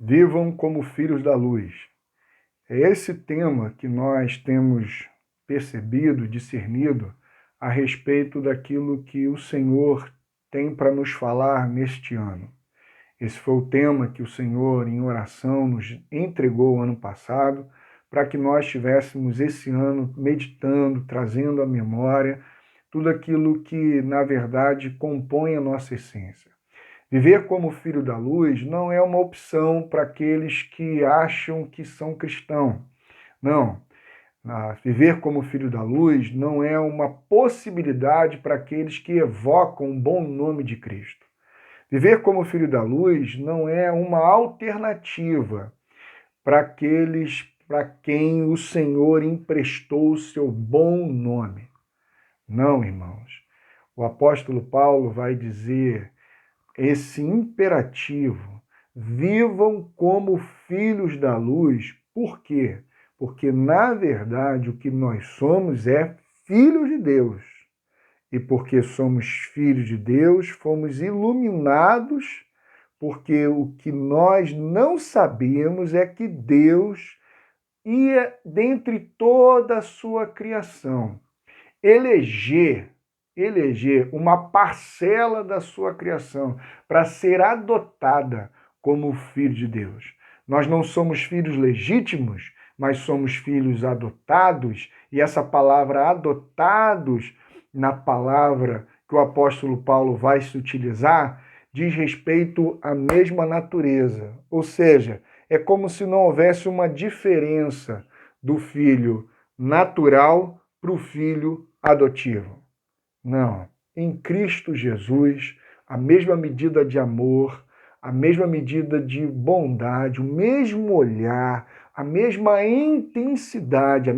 Vivam como filhos da luz. É esse tema que nós temos percebido, discernido a respeito daquilo que o Senhor tem para nos falar neste ano. Esse foi o tema que o Senhor, em oração, nos entregou ano passado, para que nós tivéssemos esse ano meditando, trazendo à memória tudo aquilo que, na verdade, compõe a nossa essência. Viver como filho da luz não é uma opção para aqueles que acham que são cristãos. Não. Viver como filho da luz não é uma possibilidade para aqueles que evocam o bom nome de Cristo. Viver como filho da luz não é uma alternativa para aqueles para quem o Senhor emprestou o seu bom nome. Não, irmãos. O apóstolo Paulo vai dizer esse imperativo: vivam como filhos da luz. Por quê? Porque, na verdade, o que nós somos é filhos de Deus. E porque somos filhos de Deus, fomos iluminados, porque o que nós não sabíamos é que Deus ia, dentre toda a sua criação, eleger uma parcela da sua criação para ser adotada como filho de Deus. Nós não somos filhos legítimos, mas somos filhos adotados, e essa palavra adotados, na palavra que o apóstolo Paulo vai se utilizar, diz respeito à mesma natureza. Ou seja, é como se não houvesse uma diferença do filho natural para o filho adotivo. Não. Em Cristo Jesus, a mesma medida de amor, a mesma medida de bondade, o mesmo olhar, a mesma intensidade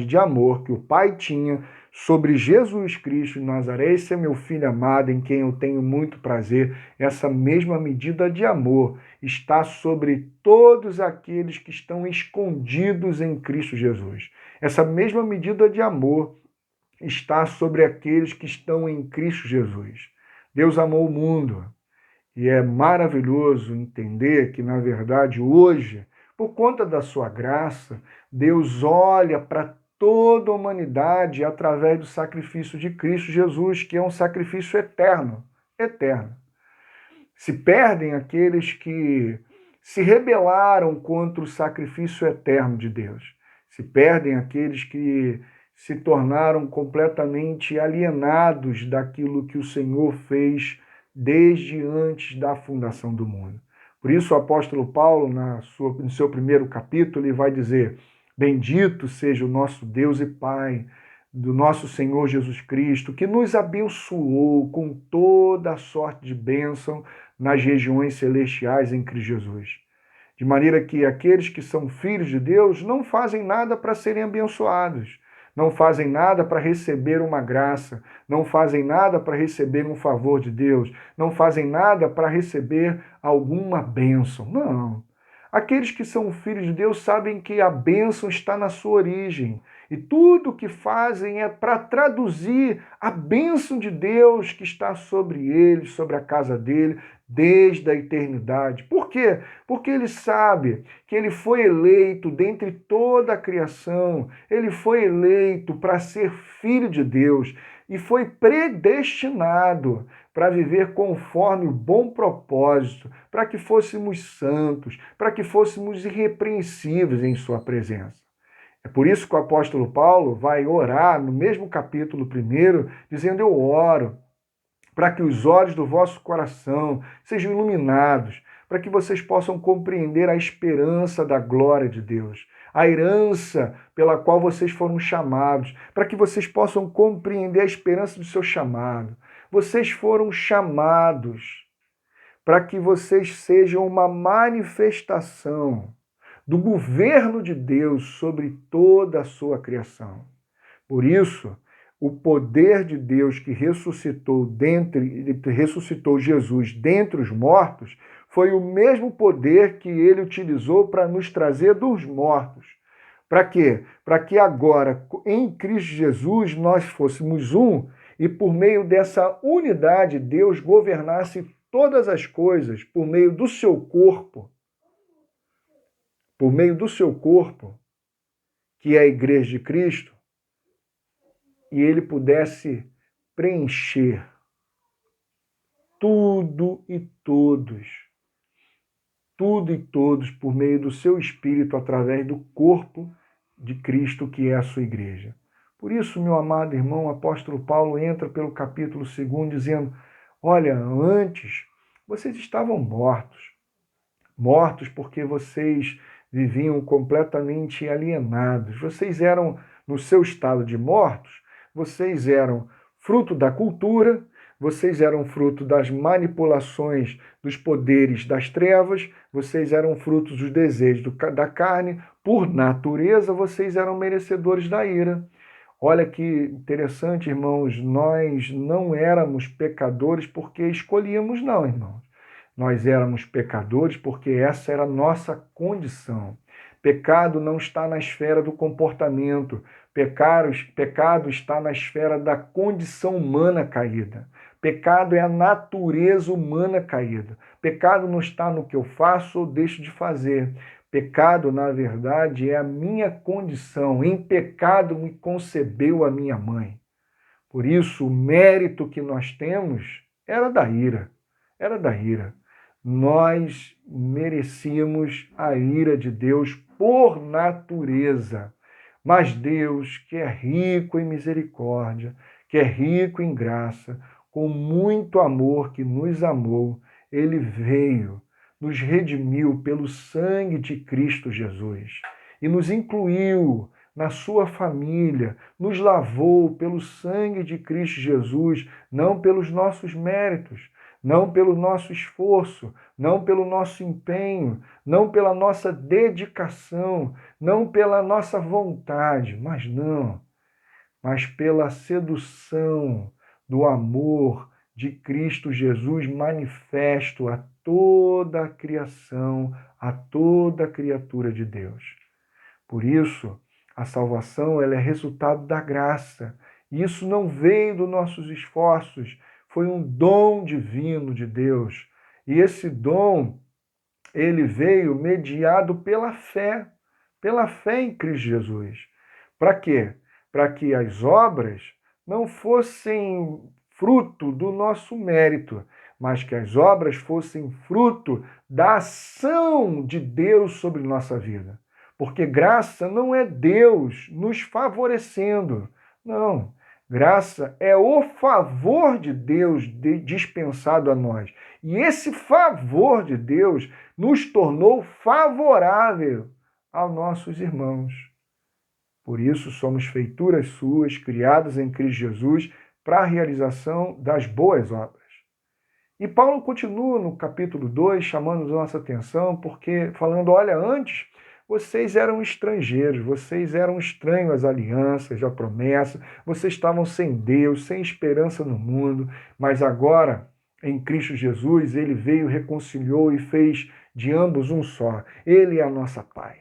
de amor que o Pai tinha sobre Jesus Cristo de Nazaré. Esse é meu filho amado, em quem eu tenho muito prazer. Essa mesma medida de amor está sobre todos aqueles que estão escondidos em Cristo Jesus. Essa mesma medida de amor está sobre aqueles que estão em Cristo Jesus. Deus amou o mundo, e é maravilhoso entender que, na verdade, hoje, por conta da sua graça, Deus olha para toda a humanidade através do sacrifício de Cristo Jesus, que é um sacrifício eterno, eterno. Se perdem aqueles que se rebelaram contra o sacrifício eterno de Deus. Se perdem aqueles que se tornaram completamente alienados daquilo que o Senhor fez desde antes da fundação do mundo. Por isso o apóstolo Paulo, no seu primeiro capítulo, ele vai dizer: bendito seja o nosso Deus e Pai do nosso Senhor Jesus Cristo, que nos abençoou com toda a sorte de bênção nas regiões celestiais em Cristo Jesus. De maneira que aqueles que são filhos de Deus não fazem nada para serem abençoados, não fazem nada para receber uma graça, não fazem nada para receber um favor de Deus, não fazem nada para receber alguma bênção. Não. Aqueles que são filhos de Deus sabem que a bênção está na sua origem. E tudo o que fazem é para traduzir a bênção de Deus que está sobre eles, sobre a casa dele, desde a eternidade. Por quê? Porque ele sabe que ele foi eleito dentre toda a criação, ele foi eleito para ser filho de Deus e foi predestinado para viver conforme o bom propósito, para que fôssemos santos, para que fôssemos irrepreensíveis em sua presença. É por isso que o apóstolo Paulo vai orar no mesmo capítulo 1, dizendo: eu oro para que os olhos do vosso coração sejam iluminados, para que vocês possam compreender a esperança da glória de Deus, a herança pela qual vocês foram chamados, para que vocês possam compreender a esperança do seu chamado. Vocês foram chamados para que vocês sejam uma manifestação do governo de Deus sobre toda a sua criação. Por isso, o poder de Deus que ressuscitou Jesus dentre os mortos foi o mesmo poder que ele utilizou para nos trazer dos mortos. Para quê? Para que agora, em Cristo Jesus, nós fôssemos um e por meio dessa unidade Deus governasse todas as coisas por meio do seu corpo, que é a igreja de Cristo, e ele pudesse preencher tudo e todos por meio do seu Espírito, através do corpo de Cristo, que é a sua igreja. Por isso, meu amado irmão, o apóstolo Paulo entra pelo capítulo 2 dizendo: olha, antes vocês estavam mortos porque vocês viviam completamente alienados. Vocês eram, no seu estado de mortos, vocês eram fruto da cultura, vocês eram fruto das manipulações dos poderes das trevas, vocês eram frutos dos desejos da carne, por natureza vocês eram merecedores da ira. Olha que interessante, irmãos, nós não éramos pecadores porque escolhíamos, não, irmãos. Nós éramos pecadores porque essa era a nossa condição. Pecado não está na esfera do comportamento. Pecado está na esfera da condição humana caída. Pecado é a natureza humana caída. Pecado não está no que eu faço ou deixo de fazer. Pecado, na verdade, é a minha condição. Em pecado me concebeu a minha mãe. Por isso, o mérito que nós temos era da ira. Era da ira. Nós merecíamos a ira de Deus por natureza. Mas Deus, que é rico em misericórdia, que é rico em graça, com muito amor que nos amou, ele veio, nos redimiu pelo sangue de Cristo Jesus e nos incluiu na sua família, nos lavou pelo sangue de Cristo Jesus, não pelos nossos méritos, não pelo nosso esforço, não pelo nosso empenho, não pela nossa dedicação, não pela nossa vontade, mas pela sedução do amor de Cristo Jesus manifesto a toda a criação, a toda a criatura de Deus. Por isso, a salvação ela é resultado da graça. E isso não veio dos nossos esforços, foi um dom divino de Deus. E esse dom, ele veio mediado pela fé em Cristo Jesus. Para quê? Para que as obras não fossem fruto do nosso mérito, mas que as obras fossem fruto da ação de Deus sobre nossa vida. Porque graça não é Deus nos favorecendo, não. Graça é o favor de Deus dispensado a nós. E esse favor de Deus nos tornou favorável aos nossos irmãos. Por isso somos feituras suas, criadas em Cristo Jesus, para a realização das boas obras. E Paulo continua no capítulo 2, chamando a nossa atenção, porque falando, olha, antes vocês eram estrangeiros, vocês eram estranhos às alianças, à promessa, vocês estavam sem Deus, sem esperança no mundo, mas agora, em Cristo Jesus, ele veio, reconciliou e fez de ambos um só. Ele é a nossa paz.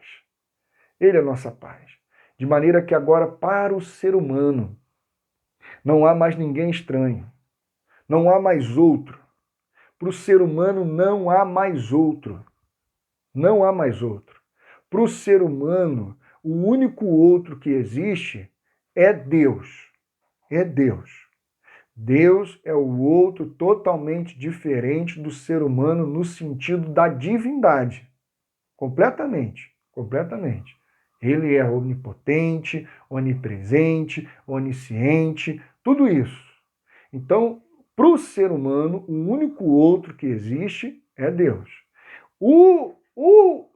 Ele é a nossa paz. De maneira que agora, para o ser humano, não há mais ninguém estranho, não há mais outro. Para o ser humano não há mais outro. Não há mais outro. Para o ser humano, o único outro que existe é Deus. É Deus. Deus é o outro totalmente diferente do ser humano no sentido da divindade. Completamente. Completamente. Ele é onipotente, onipresente, onisciente, tudo isso. Então, para o ser humano, o único outro que existe é Deus. O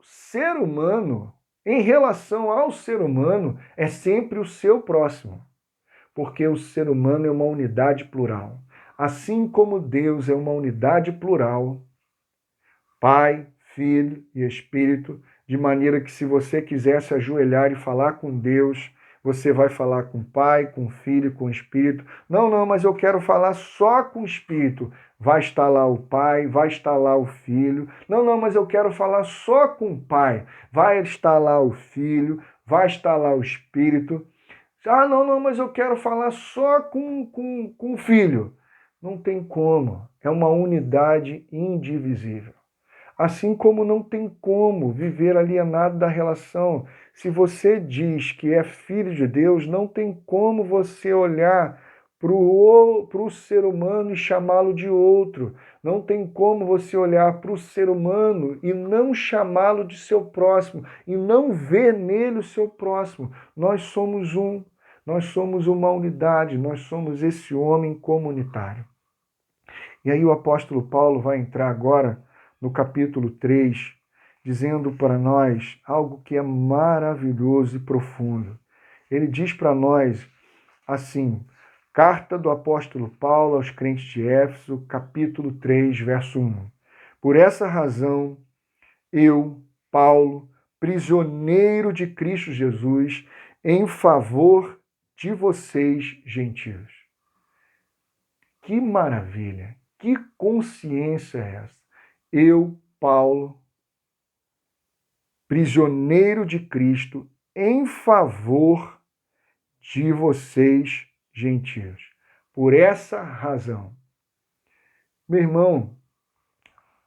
ser humano, em relação ao ser humano, é sempre o seu próximo, porque o ser humano é uma unidade plural. Assim como Deus é uma unidade plural, Pai, Filho e Espírito, de maneira que se você quiser se ajoelhar e falar com Deus, você vai falar com o Pai, com o Filho, com o Espírito. Não, mas eu quero falar só com o Espírito. Vai estar lá o Pai, vai estar lá o Filho. Não, mas eu quero falar só com o Pai. Vai estar lá o Filho, vai estar lá o Espírito. Não, mas eu quero falar só com o Filho. Não tem como. É uma unidade indivisível. Assim como não tem como viver alienado da relação. Se você diz que é filho de Deus, não tem como você olhar para o ser humano e chamá-lo de outro. Não tem como você olhar para o ser humano e não chamá-lo de seu próximo, e não ver nele o seu próximo. Nós somos um, nós somos uma unidade, nós somos esse homem comunitário. E aí o apóstolo Paulo vai entrar agora no capítulo 3, dizendo para nós algo que é maravilhoso e profundo. Ele diz para nós assim, carta do apóstolo Paulo aos crentes de Éfeso, capítulo 3, verso 1. Por essa razão, eu, Paulo, prisioneiro de Cristo Jesus, em favor de vocês, gentios. Que maravilha! Que consciência é essa? Eu, Paulo, prisioneiro de Cristo, em favor de vocês, gentios. Por essa razão. Meu irmão,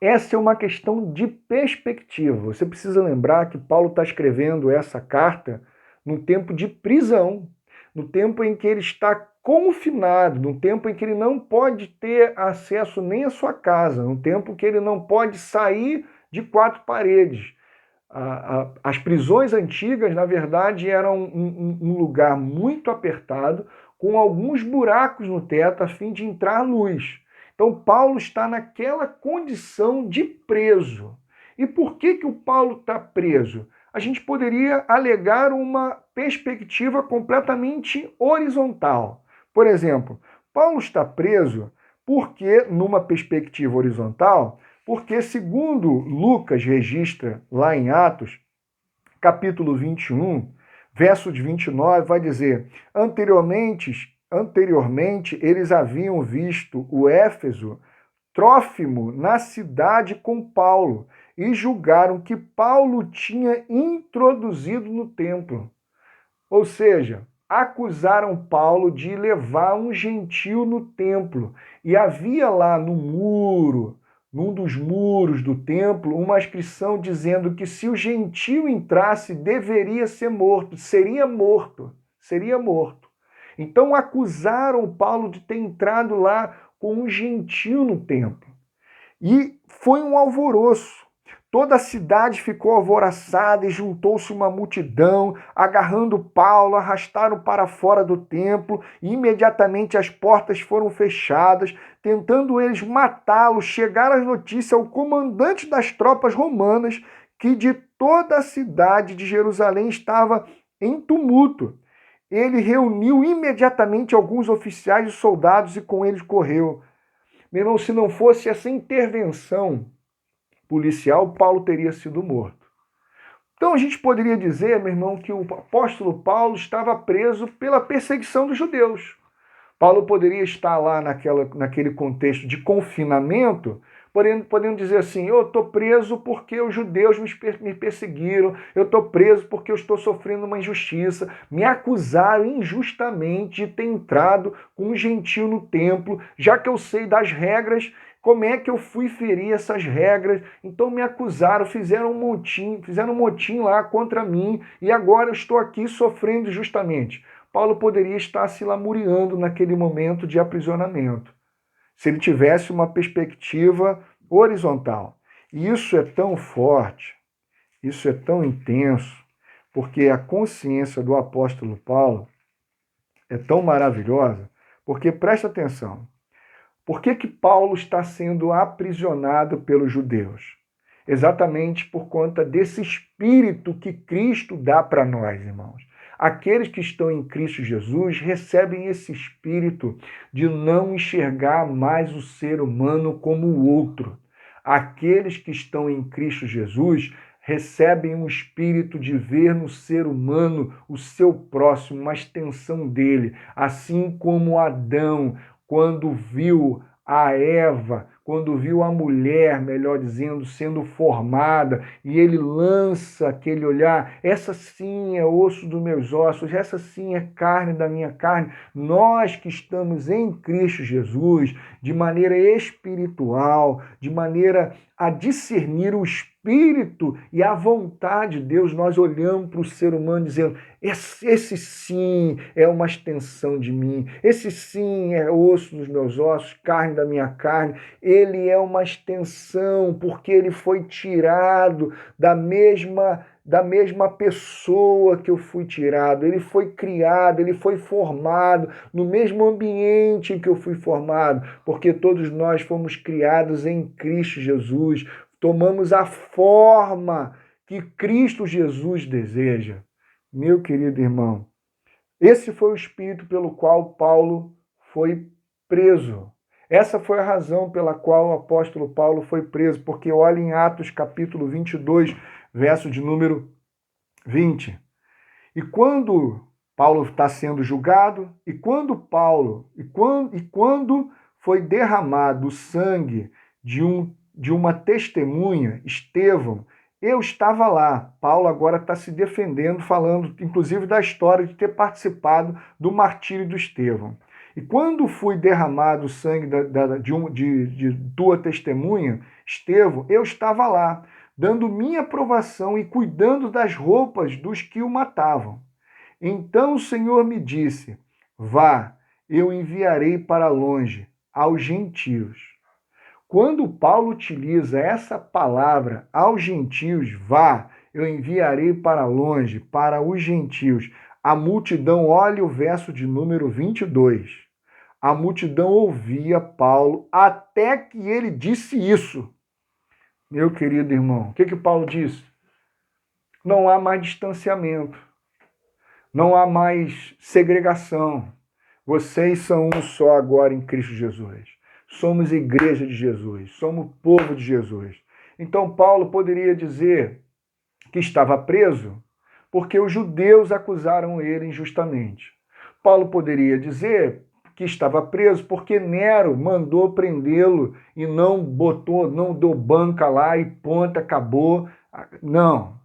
essa é uma questão de perspectiva. Você precisa lembrar que Paulo está escrevendo essa carta no tempo de prisão, no tempo em que ele está confinado, no tempo em que ele não pode ter acesso nem à sua casa, no tempo que ele não pode sair de quatro paredes. As prisões antigas, na verdade, eram um lugar muito apertado, com alguns buracos no teto a fim de entrar luz. Então, Paulo está naquela condição de preso. E por que o Paulo está preso? A gente poderia alegar uma perspectiva completamente horizontal. Por exemplo, Paulo está preso porque, numa perspectiva horizontal, porque, segundo Lucas registra lá em Atos, capítulo 21, verso de 29, vai dizer: anteriormente eles haviam visto o Éfeso Trófimo na cidade com Paulo e julgaram que Paulo tinha introduzido no templo. Ou seja, acusaram Paulo de levar um gentio no templo. E havia lá no muro, num dos muros do templo, uma inscrição dizendo que se o gentio entrasse, deveria ser morto, seria morto, seria morto. Então acusaram Paulo de ter entrado lá com um gentio no templo. E foi um alvoroço. Toda a cidade ficou alvoroçada e juntou-se uma multidão, agarrando Paulo, arrastaram para fora do templo, e imediatamente as portas foram fechadas, tentando eles matá-lo. Chegaram as notícias ao comandante das tropas romanas que de toda a cidade de Jerusalém estava em tumulto. Ele reuniu imediatamente alguns oficiais e soldados e com eles correu. Meu irmão, se não fosse essa intervenção policial, Paulo teria sido morto. Então a gente poderia dizer, meu irmão, que o apóstolo Paulo estava preso pela perseguição dos judeus. Paulo poderia estar lá naquele contexto de confinamento, podendo dizer assim: eu estou preso porque os judeus me perseguiram, eu estou preso porque eu estou sofrendo uma injustiça, me acusaram injustamente de ter entrado com um gentio no templo, já que eu sei das regras. Como é que eu fui ferir essas regras? Então me acusaram, fizeram um motim lá contra mim e agora eu estou aqui sofrendo injustamente. Paulo poderia estar se lamuriando naquele momento de aprisionamento, se ele tivesse uma perspectiva horizontal. E isso é tão forte, isso é tão intenso, porque a consciência do apóstolo Paulo é tão maravilhosa, porque presta atenção. Por que Paulo está sendo aprisionado pelos judeus? Exatamente por conta desse espírito que Cristo dá para nós, irmãos. Aqueles que estão em Cristo Jesus recebem esse espírito de não enxergar mais o ser humano como o outro. Aqueles que estão em Cristo Jesus recebem um espírito de ver no ser humano o seu próximo, uma extensão dele, assim como Adão, quando viu a Eva, quando viu a mulher, melhor dizendo, sendo formada, e ele lança aquele olhar: essa sim é osso dos meus ossos, essa sim é carne da minha carne. Nós que estamos em Cristo Jesus, de maneira espiritual, de maneira a discernir o espírito e a vontade de Deus, nós olhamos para o ser humano dizendo: esse sim é uma extensão de mim, esse sim é osso dos meus ossos, carne da minha carne, ele é uma extensão porque ele foi tirado da mesma pessoa que eu fui tirado, ele foi criado, ele foi formado no mesmo ambiente em que eu fui formado, porque todos nós fomos criados em Cristo Jesus, tomamos a forma que Cristo Jesus deseja. Meu querido irmão, esse foi o espírito pelo qual Paulo foi preso. Essa foi a razão pela qual o apóstolo Paulo foi preso, porque olha em Atos capítulo 22, verso de número 20. E quando Paulo está sendo julgado, e quando foi derramado o sangue de uma testemunha, Estevão, eu estava lá. Paulo agora está se defendendo, falando inclusive da história de ter participado do martírio do Estevão. E quando foi derramado o sangue de tua testemunha, Estevão, eu estava lá, dando minha aprovação e cuidando das roupas dos que o matavam. Então o Senhor me disse: vá, eu enviarei para longe, aos gentios. Quando Paulo utiliza essa palavra aos gentios, vá, eu enviarei para longe, para os gentios, a multidão, olha o verso de número 22. A multidão ouvia Paulo até que ele disse isso. Meu querido irmão, o que Paulo disse? Não há mais distanciamento, não há mais segregação. Vocês são um só agora em Cristo Jesus. Somos igreja de Jesus, somos povo de Jesus. Então Paulo poderia dizer que estava preso porque os judeus acusaram ele injustamente. Paulo poderia dizer que estava preso porque Nero mandou prendê-lo e não deu banca lá e ponto, acabou. Não,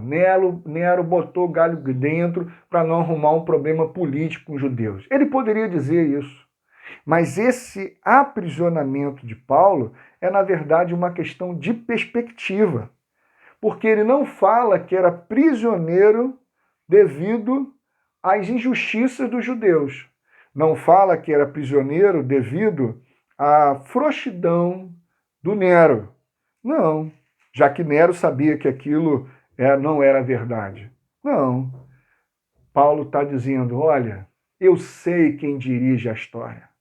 Nero botou galho dentro para não arrumar um problema político com os judeus. Ele poderia dizer isso. Mas esse aprisionamento de Paulo é, na verdade, uma questão de perspectiva. Porque ele não fala que era prisioneiro devido às injustiças dos judeus. Não fala que era prisioneiro devido à frouxidão do Nero. Não, já que Nero sabia que aquilo não era verdade. Não. Paulo está dizendo: olha, eu sei quem dirige a história.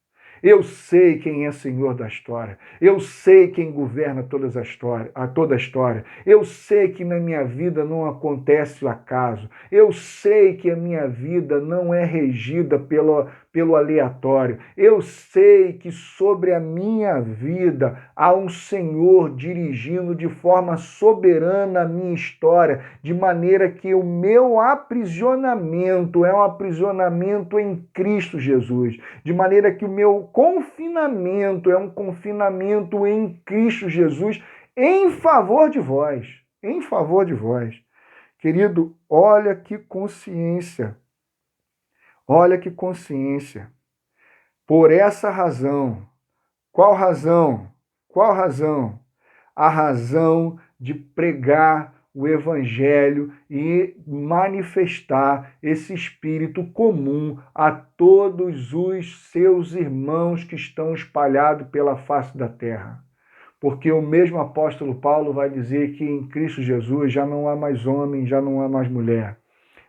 Eu sei quem é senhor da história. Eu sei quem governa toda a história. Eu sei que na minha vida não acontece o acaso. Eu sei que a minha vida não é regida pelo aleatório. Eu sei que sobre a minha vida há um Senhor dirigindo de forma soberana a minha história, de maneira que o meu aprisionamento é um aprisionamento em Cristo Jesus, de maneira que o meu confinamento é um confinamento em Cristo Jesus, em favor de vós, em favor de vós. Querido, olha que consciência, olha que consciência. Por essa razão, qual razão? Qual razão? A razão de pregar o Evangelho e manifestar esse espírito comum a todos os seus irmãos que estão espalhados pela face da terra. Porque o mesmo apóstolo Paulo vai dizer que em Cristo Jesus já não há mais homem, já não há mais mulher,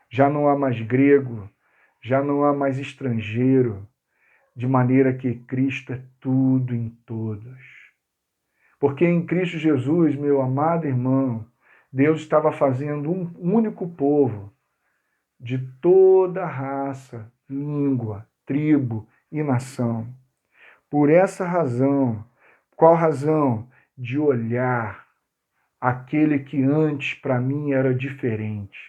já não há mais grego, já não há mais estrangeiro, de maneira que Cristo é tudo em todos. Porque em Cristo Jesus, meu amado irmão, Deus estava fazendo um único povo de toda raça, língua, tribo e nação. Por essa razão, qual razão? De olhar aquele que antes para mim era diferente,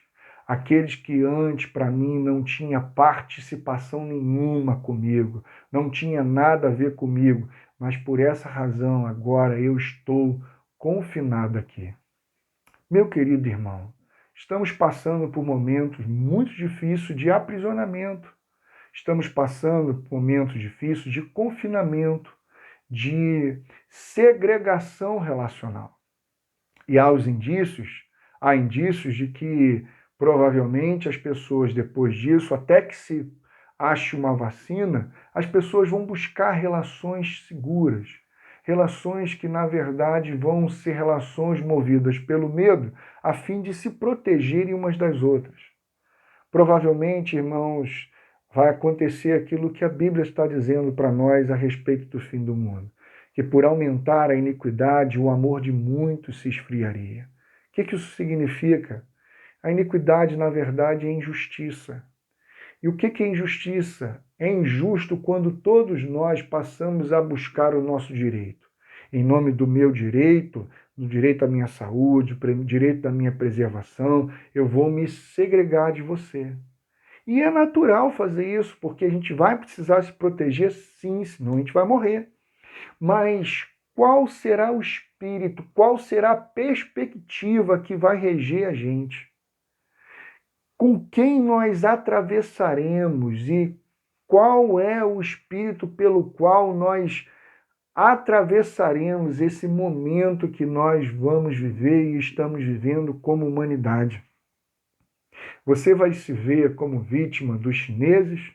aqueles que antes para mim não tinha participação nenhuma comigo, não tinha nada a ver comigo, mas por essa razão agora eu estou confinado aqui. Meu querido irmão, estamos passando por momentos muito difíceis de aprisionamento, estamos passando por momentos difíceis de confinamento, de segregação relacional. E há indícios de que provavelmente as pessoas, depois disso, até que se ache uma vacina, as pessoas vão buscar relações seguras, relações que, na verdade, vão ser relações movidas pelo medo, a fim de se protegerem umas das outras. Provavelmente, irmãos, vai acontecer aquilo que a Bíblia está dizendo para nós a respeito do fim do mundo, que por aumentar a iniquidade, o amor de muitos se esfriaria. O que isso significa? A iniquidade, na verdade, é injustiça. E o que é injustiça? É injusto quando todos nós passamos a buscar o nosso direito. Em nome do meu direito, do direito à minha saúde, do direito da minha preservação, eu vou me segregar de você. E é natural fazer isso, porque a gente vai precisar se proteger sim, senão a gente vai morrer. Mas qual será o espírito, qual será a perspectiva que vai reger a gente? Com quem nós atravessaremos e qual é o espírito pelo qual nós atravessaremos esse momento que nós vamos viver e estamos vivendo como humanidade? Você vai se ver como vítima dos chineses,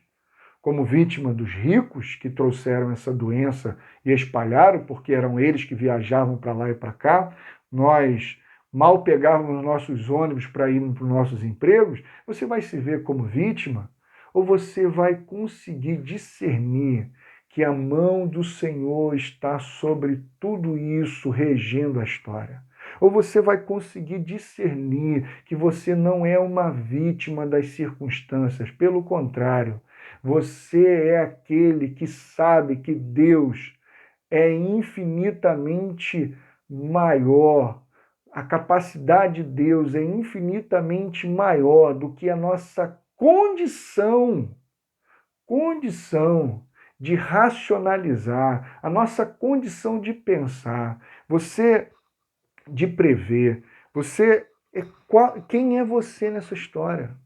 como vítima dos ricos que trouxeram essa doença e espalharam, porque eram eles que viajavam para lá e para cá. Nós mal pegávamos nossos ônibus para ir para os nossos empregos. Você vai se ver como vítima ou você vai conseguir discernir que a mão do Senhor está sobre tudo isso, regendo a história? Ou você vai conseguir discernir que você não é uma vítima das circunstâncias, pelo contrário, você é aquele que sabe que Deus é infinitamente maior, a capacidade de Deus é infinitamente maior do que a nossa condição de racionalizar, a nossa condição de pensar, você de prever. Quem é você nessa história?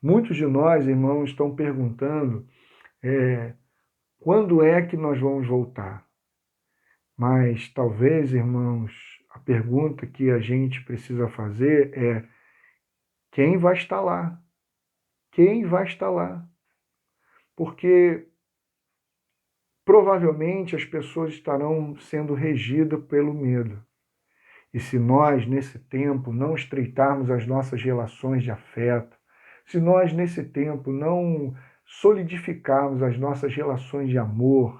Muitos de nós, irmãos, estão perguntando quando é que nós vamos voltar? Mas talvez, irmãos, a pergunta que a gente precisa fazer é: quem vai estar lá? Quem vai estar lá? Porque provavelmente as pessoas estarão sendo regidas pelo medo. E se nós, nesse tempo, não estreitarmos as nossas relações de afeto, se nós, nesse tempo, não solidificarmos as nossas relações de amor,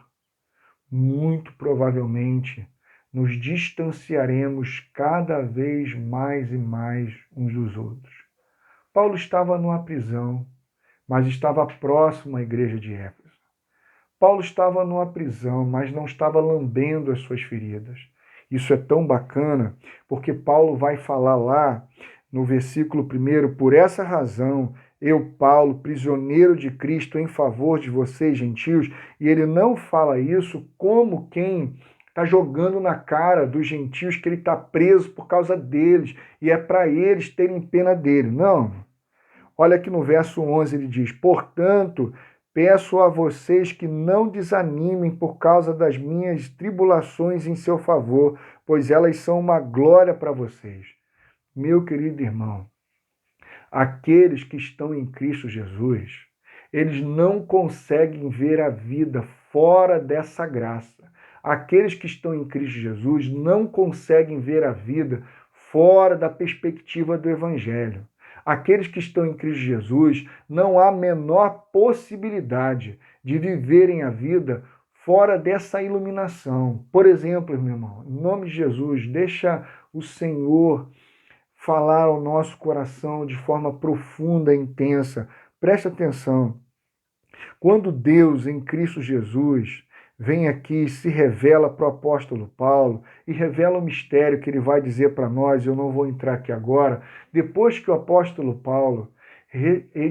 muito provavelmente nos distanciaremos cada vez mais e mais uns dos outros. Paulo estava numa prisão, mas estava próximo à igreja de Éfeso. Paulo estava numa prisão, mas não estava lambendo as suas feridas. Isso é tão bacana, porque Paulo vai falar lá no versículo 1, por essa razão, eu, Paulo, prisioneiro de Cristo em favor de vocês, gentios, e ele não fala isso como quem está jogando na cara dos gentios que ele está preso por causa deles, e é para eles terem pena dele. Não. Olha aqui no verso 11 ele diz, portanto, peço a vocês que não desanimem por causa das minhas tribulações em seu favor, pois elas são uma glória para vocês. Meu querido irmão, aqueles que estão em Cristo Jesus, eles não conseguem ver a vida fora dessa graça. Aqueles que estão em Cristo Jesus não conseguem ver a vida fora da perspectiva do Evangelho. Aqueles que estão em Cristo Jesus, não há a menor possibilidade de viverem a vida fora dessa iluminação. Por exemplo, meu irmão, em nome de Jesus, deixa o Senhor falar ao nosso coração de forma profunda e intensa. Presta atenção. Quando Deus, em Cristo Jesus, vem aqui e se revela para o apóstolo Paulo e revela o mistério que ele vai dizer para nós, eu não vou entrar aqui agora, depois que o apóstolo Paulo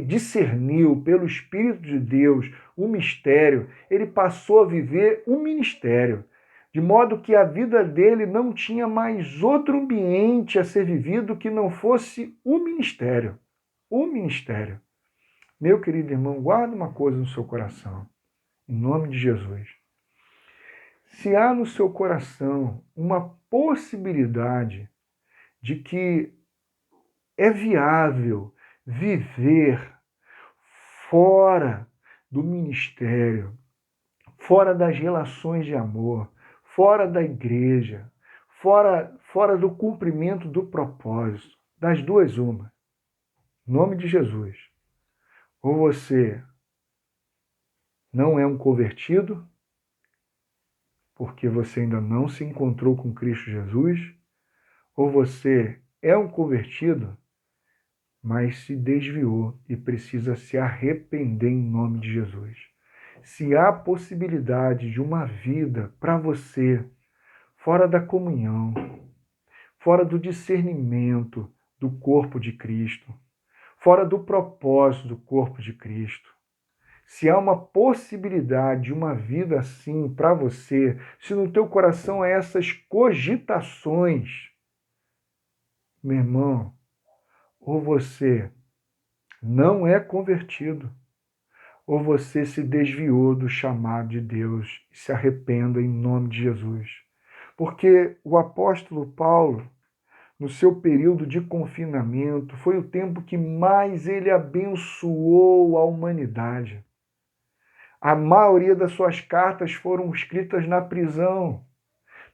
discerniu pelo Espírito de Deus o mistério, ele passou a viver um ministério, de modo que a vida dele não tinha mais outro ambiente a ser vivido que não fosse o ministério. O ministério. Meu querido irmão, guarda uma coisa no seu coração, em nome de Jesus. Se há no seu coração uma possibilidade de que é viável viver fora do ministério, fora das relações de amor, fora da igreja, fora do cumprimento do propósito, das duas uma, em nome de Jesus. Ou você não é um convertido, porque você ainda não se encontrou com Cristo Jesus, ou você é um convertido, mas se desviou e precisa se arrepender em nome de Jesus. Se há possibilidade de uma vida para você fora da comunhão, fora do discernimento do corpo de Cristo, fora do propósito do corpo de Cristo, se há uma possibilidade de uma vida assim para você, se no teu coração há essas cogitações, meu irmão, ou você não é convertido, ou você se desviou do chamado de Deus e se arrependa em nome de Jesus. Porque o apóstolo Paulo, no seu período de confinamento, foi o tempo que mais ele abençoou a humanidade. A maioria das suas cartas foram escritas na prisão.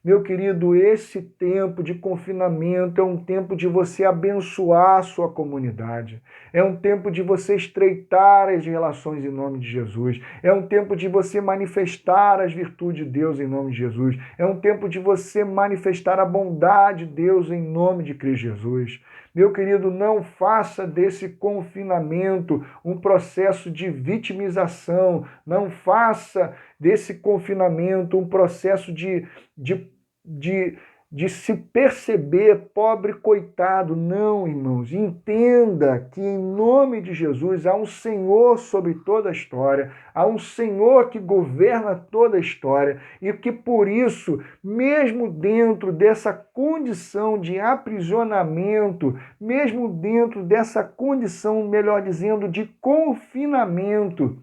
Meu querido, esse tempo de confinamento é um tempo de você abençoar a sua comunidade. É um tempo de você estreitar as relações em nome de Jesus. É um tempo de você manifestar as virtudes de Deus em nome de Jesus. É um tempo de você manifestar a bondade de Deus em nome de Cristo Jesus. Meu querido, não faça desse confinamento um processo de vitimização. Não faça desse confinamento um processo de se perceber pobre coitado. Não, irmãos, entenda que em nome de Jesus há um Senhor sobre toda a história, há um Senhor que governa toda a história e que por isso, mesmo dentro dessa condição de aprisionamento, mesmo dentro dessa condição, melhor dizendo, de confinamento,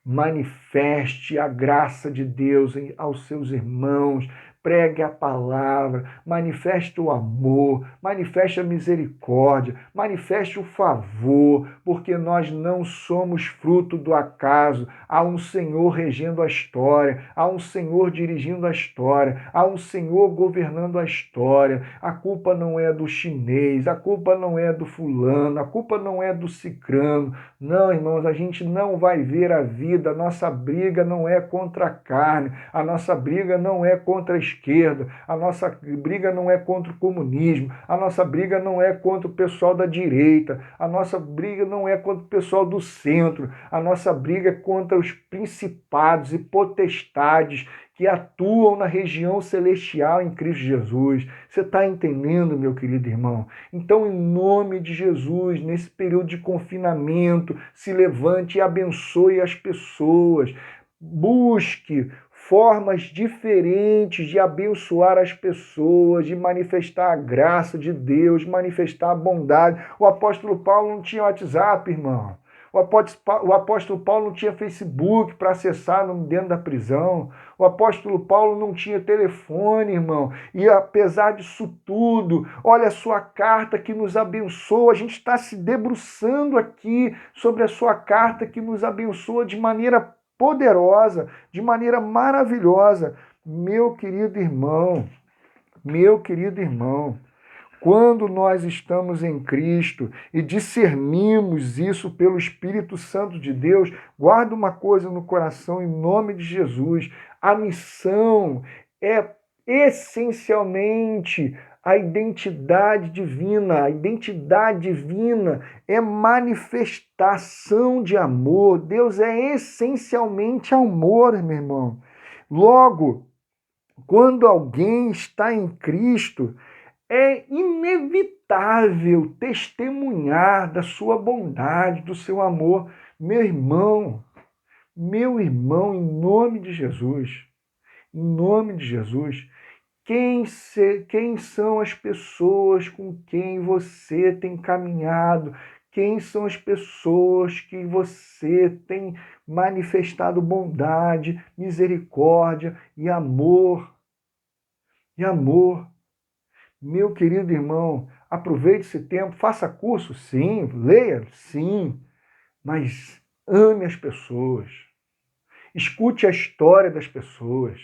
manifeste a graça de Deus aos seus irmãos, pregue a palavra, manifeste o amor, manifeste a misericórdia, manifeste o favor, porque nós não somos fruto do acaso. Há um Senhor regendo a história, há um Senhor dirigindo a história, há um Senhor governando a história. A culpa não é do chinês, a culpa não é do fulano, a culpa não é do cicrano. Não, irmãos, a gente não vai ver a vida, a nossa briga não é contra a carne, a nossa briga não é contra a esquerda, a nossa briga não é contra o comunismo, a nossa briga não é contra o pessoal da direita, a nossa briga não é contra o pessoal do centro, a nossa briga é contra os principados e potestades que atuam na região celestial em Cristo Jesus. Você está entendendo, meu querido irmão? Então, em nome de Jesus, nesse período de confinamento, se levante e abençoe as pessoas. Busque formas diferentes de abençoar as pessoas, de manifestar a graça de Deus, de manifestar a bondade. O apóstolo Paulo não tinha WhatsApp, irmão. O apóstolo Paulo não tinha Facebook para acessar dentro da prisão. O apóstolo Paulo não tinha telefone, irmão. E apesar disso tudo, olha a sua carta que nos abençoa. A gente está se debruçando aqui sobre a sua carta que nos abençoa de maneira poderosa, de maneira maravilhosa. Meu querido irmão, quando nós estamos em Cristo e discernimos isso pelo Espírito Santo de Deus, guarda uma coisa no coração em nome de Jesus. A missão é essencialmente a identidade divina. A identidade divina é manifestação de amor. Deus é essencialmente amor, meu irmão. Logo, quando alguém está em Cristo, é inevitável testemunhar da sua bondade, do seu amor. Meu irmão, em nome de Jesus, quem são as pessoas com quem você tem caminhado? quem são as pessoas que você tem manifestado bondade, misericórdia e amor. E amor. Meu querido irmão, aproveite esse tempo, faça curso, sim, leia, sim, mas ame as pessoas. Escute a história das pessoas.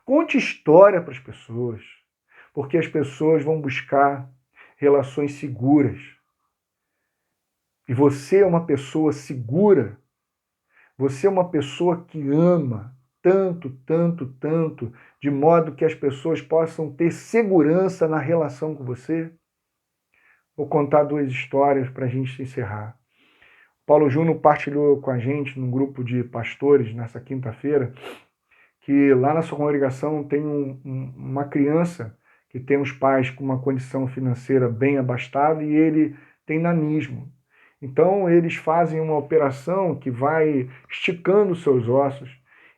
Conte história para as pessoas, porque as pessoas vão buscar relações seguras. E você é uma pessoa segura. Você é uma pessoa que ama tanto, tanto, tanto, de modo que as pessoas possam ter segurança na relação com você. Vou contar duas histórias para a gente encerrar. Paulo Júnior partilhou com a gente, num grupo de pastores, nessa quinta-feira, que lá na sua congregação tem uma criança que tem os pais com uma condição financeira bem abastada e ele tem nanismo. Então eles fazem uma operação que vai esticando os seus ossos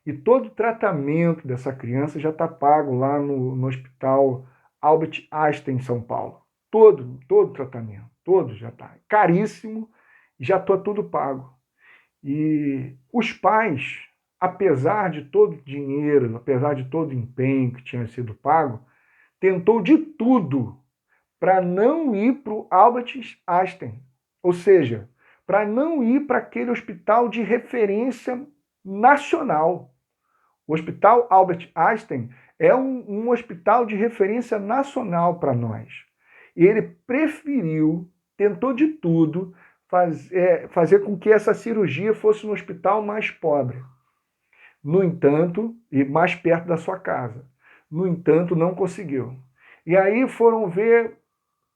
e todo o tratamento dessa criança já está pago lá no hospital Albert Einstein, em São Paulo. Todo tratamento, todo já está. Caríssimo, já está tudo pago. E os pais, apesar de todo o dinheiro, apesar de todo o empenho que tinha sido pago, tentou de tudo para não ir para o Albert Einstein. Ou seja, para não ir para aquele hospital de referência nacional. O Hospital Albert Einstein é um hospital de referência nacional para nós. E ele preferiu, tentou de tudo, fazer com que essa cirurgia fosse no hospital mais pobre. No entanto, e mais perto da sua casa. No entanto, não conseguiu. E aí foram ver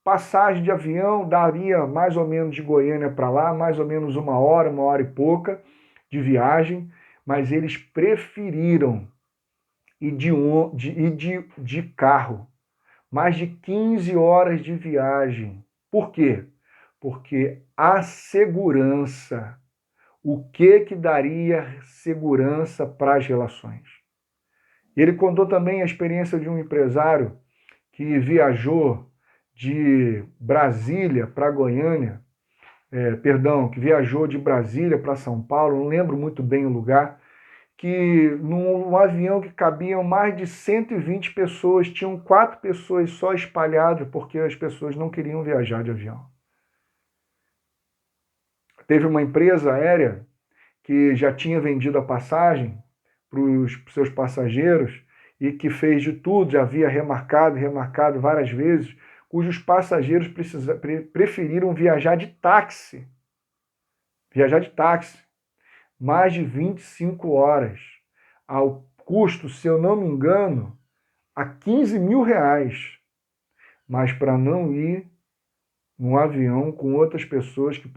passagem de avião, daria mais ou menos de Goiânia para lá, mais ou menos uma hora e pouca de viagem, mas eles preferiram ir de carro. Mais de 15 horas de viagem. Por quê? Porque a segurança, o que daria segurança para as relações? Ele contou também a experiência de um empresário que viajou de Brasília para Goiânia, que viajou de Brasília para São Paulo, não lembro muito bem o lugar, que num avião que cabiam mais de 120 pessoas, tinham 4 pessoas só espalhadas, porque as pessoas não queriam viajar de avião. Teve uma empresa aérea que já tinha vendido a passagem para os seus passageiros e que fez de tudo, já havia remarcado várias vezes, cujos passageiros preferiram viajar de táxi. Viajar de táxi. Mais de 25 horas. Ao custo, se eu não me engano, a 15 mil reais. Mas para não ir num avião com outras pessoas que